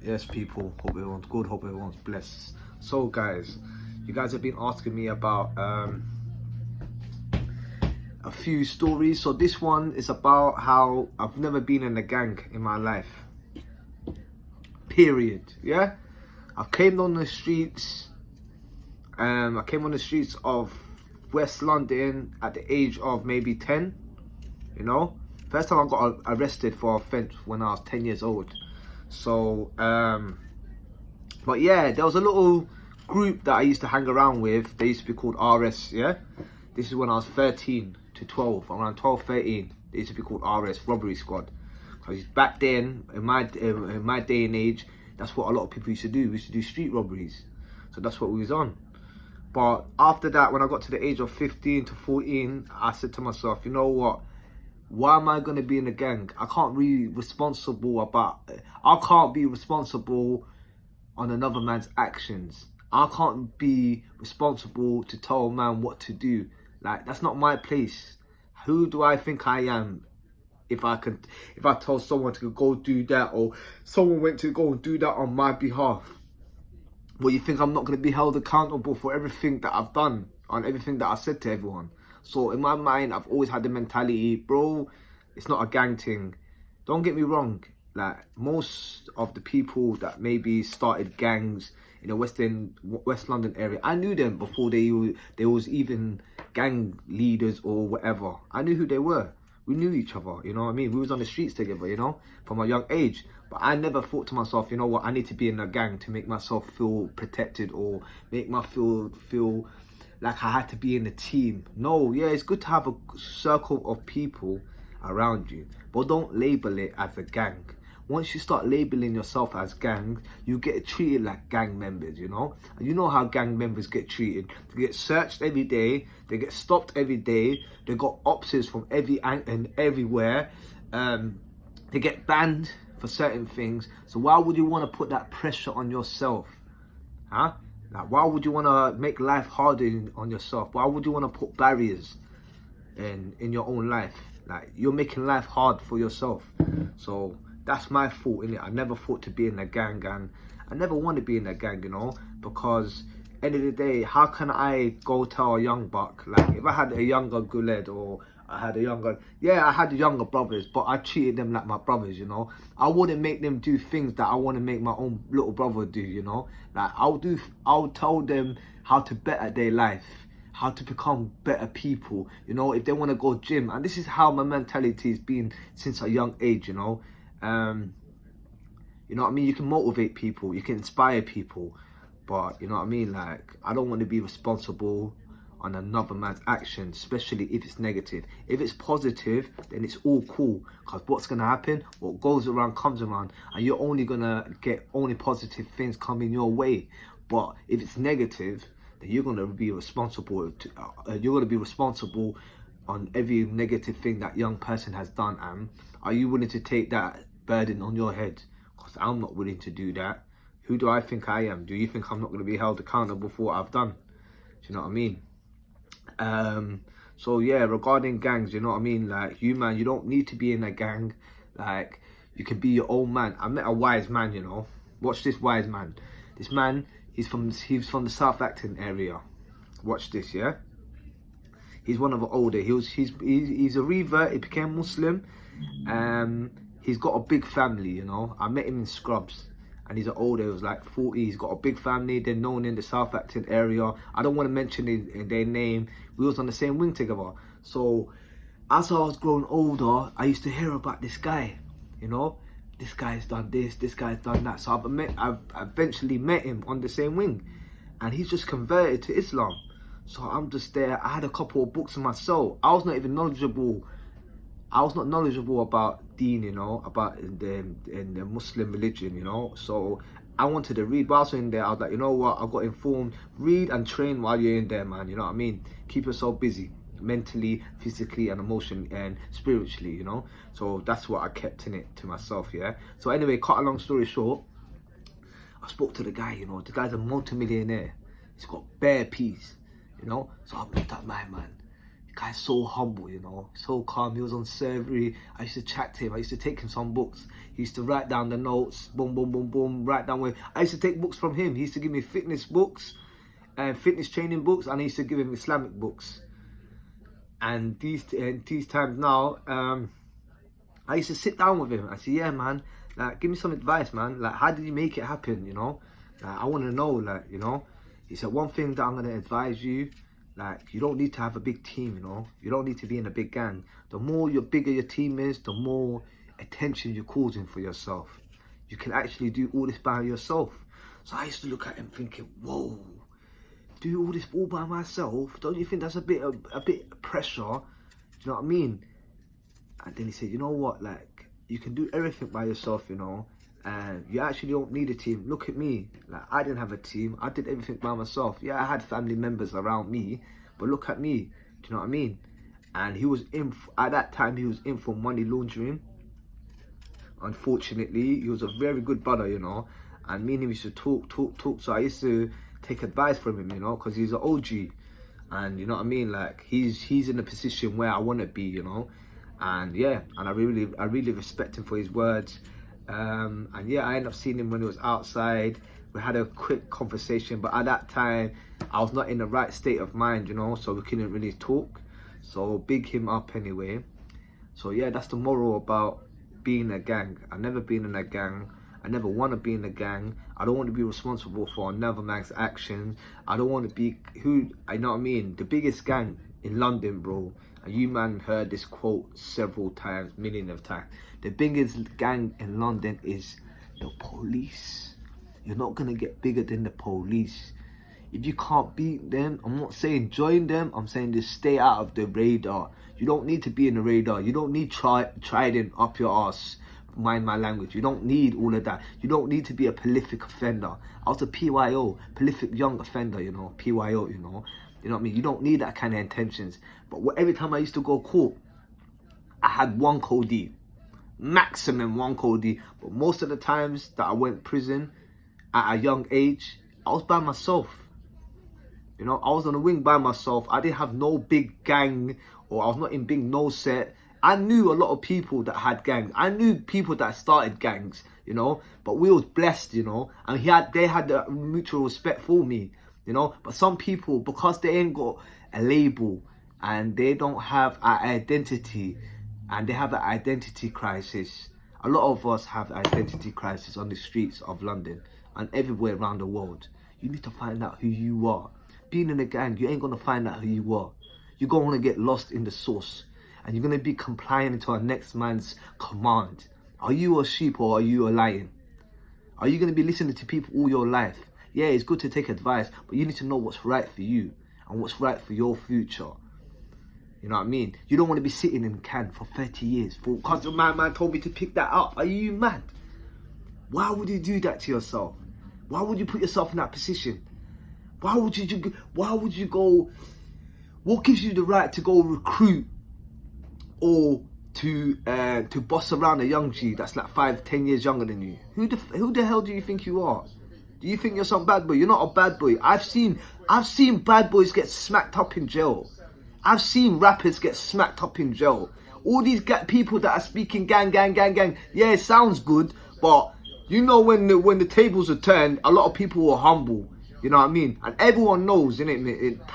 Yes, people, hope everyone's good, hope everyone's blessed. So guys, you guys have been asking me about a few stories. So this one is about how I've never been in a gang in my life, period. Yeah, I came on the streets of West London at the age of maybe 10. You know, first time I got arrested for offence when I was 10 years old. So but yeah, there was a little group that I used to hang around with. They used to be called RS. Yeah, this is when I was 13 to 12, around 12, 13. They used to be called RS, Robbery Squad. Because back then, in my day and age, that's what a lot of people used to do. We used to do street robberies. So that's what we was on. But after that, when I got to the age of 15 to 14, I said to myself, you know what? Why am I going to be in a gang? I can't be responsible on another man's actions. I can't be responsible to tell a man what to do. Like, that's not my place. Who do I think I am if I told someone to go do that, or someone went to go and do that on my behalf? Well, you think I'm not going to be held accountable for everything that I've done, on everything that I said to everyone? So in my mind, I've always had the mentality, bro, it's not a gang thing. Don't get me wrong. Like, most of the people that maybe started gangs in the West London area, I knew them before they was even gang leaders or whatever. I knew who they were. We knew each other, you know what I mean? We was on the streets together, you know, from a young age. But I never thought to myself, you know what, I need to be in a gang to make myself feel protected, or make myself feel like I had to be in a team. No, yeah, it's good to have a circle of people around you, but don't label it as a gang. Once you start labeling yourself as gang, you get treated like gang members, you know? And you know how gang members get treated. They get searched every day, they get stopped every day, they got options from every and everywhere, they get banned for certain things. So why would you want to put that pressure on yourself? Huh? Like, why would you want to make life harder on yourself? Why would you want to put barriers in your own life? Like, you're making life hard for yourself. So that's my fault, innit? I never thought to be in a gang, and I never want to be in a gang, you know, because end of the day, how can I go tell a young buck, like, if I had a younger Guled, or I had younger brothers, but I treated them like my brothers, you know. I wouldn't make them do things that I want to make my own little brother do, you know. Like, I'll tell them how to better their life, how to become better people, you know, if they want to go gym. And this is how my mentality has been since a young age, you know. You know what I mean? You can motivate people, you can inspire people, but you know what I mean? Like, I don't want to be responsible on another man's actions, especially if it's negative. If it's positive, then it's all cool, because what's gonna happen, what goes around comes around, and you're only gonna get only positive things coming your way. But if it's negative, then you're gonna be responsible on every negative thing that young person has done. And are you willing to take that burden on your head? Because I'm not willing to do that. Who do I think I am? Do you think I'm not going to be held accountable for what I've done? Do you know what I mean? So yeah, regarding gangs, you know what I mean? Like, you don't need to be in a gang. Like, you can be your own man. I met a wise man, you know. Watch this wise man. This man, he's from the South Acton area. Watch this, yeah. He's one of the older. He's a revert. He became Muslim. He's got a big family, you know. I met him in Scrubs, and he's an older. He was like 40. He's got a big family. They're known in the South Acton area. I don't want to mention their name. We was on the same wing together. So as I was growing older, I used to hear about this guy, you know. This guy's done this, this guy's done that. So I've eventually met him on the same wing, and he's just converted to Islam. So I'm just there. I had a couple of books in my cell. I was not knowledgeable about deen, you know, about the Muslim religion, you know. So I wanted to read. But I was in there, I was like, you know what, I got informed. Read and train while you're in there, man. You know what I mean? Keep yourself busy, mentally, physically, and emotionally, and spiritually, you know. So that's what I kept in it to myself, yeah. So anyway, cut a long story short, I spoke to the guy, you know. The guy's a multi-millionaire. He's got bare peas, you know. So I looked at my man. Guy's so humble, you know, so calm. He was on surgery. I used to chat to him. I used to take him some books. He used to write down the notes, boom, boom, boom, boom, write down where. I used to take books from him. He used to give me fitness books and fitness training books, and he used to give him Islamic books. And these times now, I used to sit down with him. I said, yeah, man, like, give me some advice, man. Like, how did you make it happen, you know? Like, I want to know, like, you know? He said, one thing that I'm going to advise you, like, you don't need to have a big team, you know? You don't need to be in a big gang. The more bigger your team is, the more attention you're causing for yourself. You can actually do all this by yourself. So I used to look at him thinking, whoa, do all this all by myself? Don't you think that's a bit of pressure? Do you know what I mean? And then he said, you know what, like, you can do everything by yourself, you know, and you actually don't need a team. Look at me. Like, I didn't have a team. I did everything by myself. Yeah, I had family members around me, but look at me. Do you know what I mean? And he was at that time, he was in for money laundering. Unfortunately, he was a very good brother, you know, and me and him used to talk. So I used to take advice from him, you know, because he's an OG, and you know what I mean. Like, he's in a position where I want to be, you know, and yeah, and I really respect him for his words. And yeah, I ended up seeing him when he was outside. We had a quick conversation, but at that time, I was not in the right state of mind, you know, so we couldn't really talk. So big him up anyway. So yeah, that's the moral about being a gang. I've never been in a gang. I never want to be in a gang. I don't want to be responsible for another man's actions. I don't want to be I know what I mean? The biggest gang in London, bro. And you man heard this quote several times, millions of times. The biggest gang in London is the police. You're not going to get bigger than the police. If you can't beat them, I'm not saying join them. I'm saying just stay out of the radar. You don't need to be in the radar. You don't need trident up your ass. Mind my language. You don't need all of that. You don't need to be a prolific offender. I was a PYO, prolific young offender, you know, PYO, you know. You know what I mean? You don't need that kind of intentions. But every time I used to go court, I had one codie. Maximum one codie. But most of the times that I went prison at a young age, I was by myself. You know, I was on the wing by myself. I didn't have no big gang, or I was not in big no set. I knew a lot of people that had gangs. I knew people that started gangs, you know. But we was blessed, you know. And they had the mutual respect for me, you know. But some people, because they ain't got a label and they don't have an identity, and they have an identity crisis. A lot of us have identity crisis on the streets of London and everywhere around the world. You need to find out who you are. Being in a gang, you ain't gonna find out who you are. You're gonna get lost in the sauce. And you're going to be compliant to our next man's command. Are you a sheep or are you a lion? Are you going to be listening to people all your life? Yeah, it's good to take advice, but you need to know what's right for you and what's right for your future. You know what I mean? You don't want to be sitting in Cannes for 30 years because my man told me to pick that up. Are you mad? Why would you do that to yourself? Why would you put yourself in that position? Why would you go? What gives you the right to go recruit or to boss around a young G that's like 5-10 years younger than you? Who the hell do you think you are? Do you think you're some bad boy? You're not a bad boy. I've seen bad boys get smacked up in jail. I've seen rappers get smacked up in jail. All these people that are speaking gang. Yeah, it sounds good, but you know when the tables are turned, a lot of people are humble. You know what I mean? And everyone knows, innit?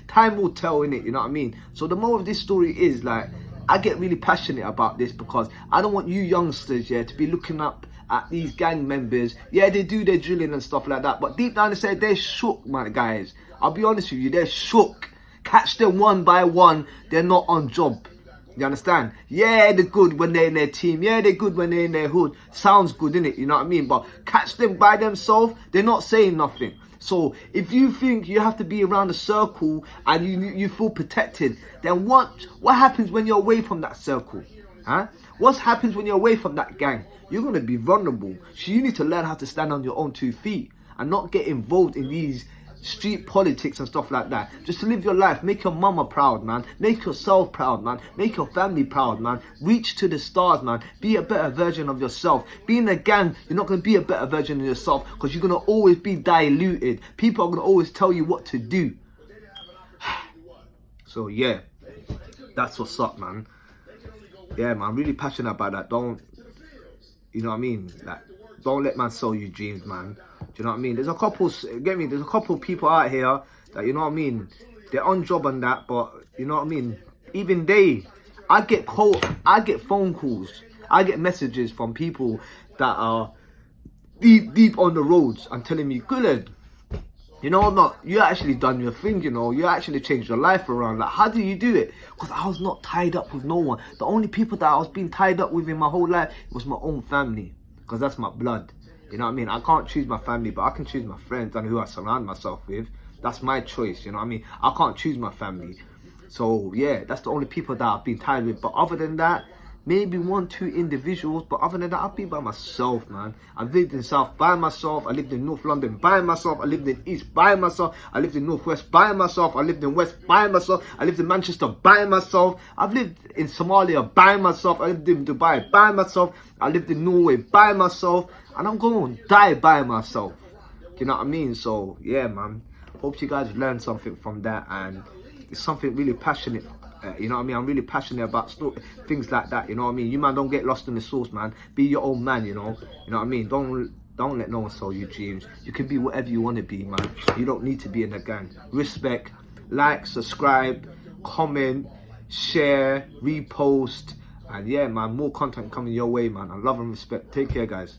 Time will tell, innit? You know what I mean? So the moral of this story is, like, I get really passionate about this because I don't want you youngsters, yeah, to be looking up at these gang members. Yeah, they do their drilling and stuff like that, but deep down inside, they're shook, my guys. I'll be honest with you, they're shook. Catch them one by one, they're not on job. You understand? Yeah, they're good when they're in their team. Yeah, they're good when they're in their hood. Sounds good, innit? You know what I mean? But catch them by themselves, they're not saying nothing. So if you think you have to be around a circle and you feel protected, then what happens when you're away from that circle? Huh? What happens when you're away from that gang? You're going to be vulnerable. So you need to learn how to stand on your own 2 feet and not get involved in these street politics and stuff like that. Just to live your life. Make your mama proud, man. Make yourself proud, man. Make your family proud, man. Reach to the stars, man. Be a better version of yourself. Be in a gang, you're not going to be a better version of yourself because you're going to always be diluted. People are going to always tell you what to do. So yeah, That's what's up, man. Yeah, man, I'm really passionate about that. Don't, you know what I mean? Like, don't let man sell you dreams, man. Do you know what I mean? There's a couple, get me? There's a couple people out here that, you know what I mean? They're on job on that, but you know what I mean? Even I get phone calls, I get messages from people that are deep on the roads and telling me, Gulen, you know what, you actually done your thing, you know, you actually changed your life around. Like, how do you do it? Because I was not tied up with no one. The only people that I was being tied up with in my whole life was my own family, because that's my blood. You know what I mean? I can't choose my family, but I can choose my friends and who I surround myself with. That's my choice, you know what I mean? I can't choose my family. So yeah, that's the only people that I've been tied with. But other than that, maybe 1-2 individuals, but other than that, I've been by myself, man. I've lived in South by myself, I lived in North London by myself, I lived in East by myself, I lived in Northwest by myself, I lived in West by myself, I lived in Manchester by myself, I've lived in Somalia by myself, I lived in Dubai by myself, I lived in Norway by myself, and I'm going to die by myself. Do you know what I mean? So yeah, man, hope you guys learned something from that, and it's something really passionate. You know what I mean? I'm really passionate about things like that. You know what I mean? You man, don't get lost in the sauce, man. Be your own man. You know what I mean? Don't let no one sell you dreams. You can be whatever you want to be, man. You don't need to be in a gang. Respect, like, subscribe, comment, share, repost, and yeah, man, more content coming your way, man. I love and respect. Take care, guys.